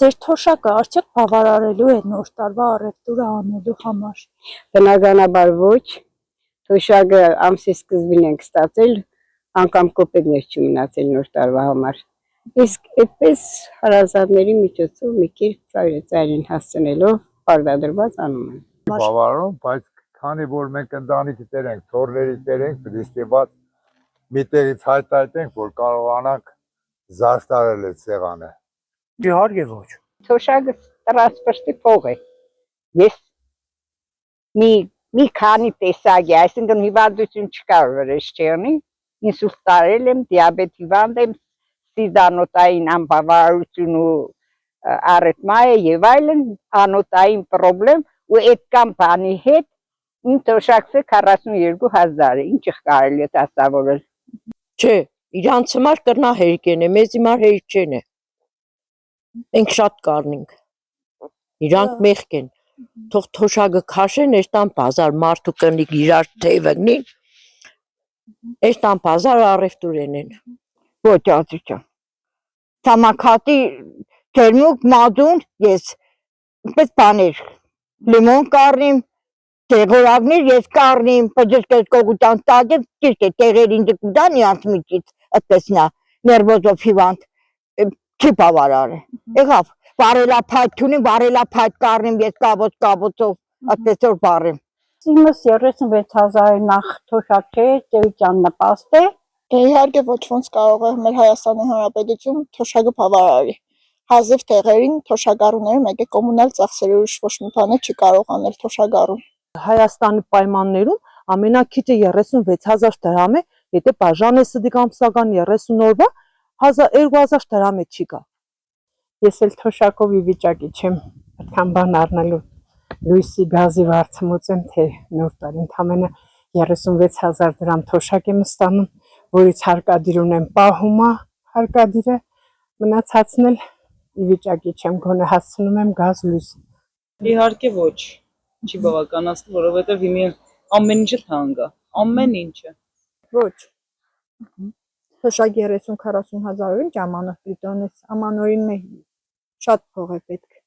Ձեր թոշակը արդյոք բավարարելու է նոր տարվա առևտուրը անելու համար։ Բնականաբար ոչ, թոշակը ամսի սկզբին ենք ստացել, անգամ կոպեկներ չմնացել նոր տարվա համար։ Իսկ այդպես հարազատների միջոցով մի կերպ ծայրին հասցնելով պարտադրված անում են։ Բավարարում, բայց քանի որ մենք ընտանիքի տեր ենք, թոռների տեր ենք, դիստիբատ միտեղից հայտարարենք, որ կարողանանք զարդարել այդ սեղանը։ Իհարկե ոչ։ Թոշակը տրանսպորտի փող է։ Ես մի քանի տեսակ է, այսինքն հիվանդություն չկար վրեժ չեղնի, ինսուլտ տարել եմ, դիաբետ հիվանդ եմ, սիզանոտային անբավարարություն ու առեթմա է եւ այլն, անոտային պրոբլեմ ու այդ կամ բանի հետ իմ թոշակը 42,000 է, ինչ կարելի է դասավորել։ Չէ, իրանց համար կրնա հերկեն է, մեզ հիմար հերկեն է։ Մենք շատ կարնինք։ Իրանք մեղք են։ Թող թոշակը քաշեն, էստան բազար մարդու կնիկ իրար թեվնին, էստան բազար առևտուրեն են։ Ոչ ածուճան։ Ցամաքատի թերմուկ մադուն ես պես բաներ լիմոն կառնիմ, դեղորագներ ես կառնիմ, բջջկես կողուտան տագը, ճիշտ է տեղերին դկուտան իրանց միջից, այդպես նա ներվոզով հիվանդ չի բավարարը։ Եղավ, վարելափայտ ունի, վարելափայտ կառնիմ ես կաբոցով, այդպես որ բարեմ։ Իմս 36,000 նախ թոշակ չէ, տերության նպաստ է։ Իհարկե ոչ ոնց կարող է մեր Հայաստանի Հանրապետություն թոշակը բավարարի։ Հազիվ տեղերին թոշակառուները մեկ է կոմունալ ծախսերը ուրիշ ոչ մի բան չի կարող անել թոշակառուն։ Հայաստանի պայմաններում ամենակիչը 36,000 դրամ է, եթե բաժան է սդիկ ամսական 30 օրվա 2,000 դրամ է չի գա։ Ես էլ թոշակով ի վիճակի չեմ այդքան բան առնելու, լույսի գազի վարձմուծ եմ, թե նոր տարի ընդամենը 36,000 դրամ թոշակ եմ ստանում, որից հարկադիր ունեմ պահումա, հարկադիրը մնացածն էլ ի վիճակի չեմ, գոնե հասցնում եմ գազ լույս։ Իհարկե ոչ, չի բավականացնում, որովհետև հիմա ամեն ինչը թանկ է, ամեն ինչը։ Ոչ։ Թոշակ 30-40 հազարին ճամանով պիտոնես, ամանորին շատ փող է պետք։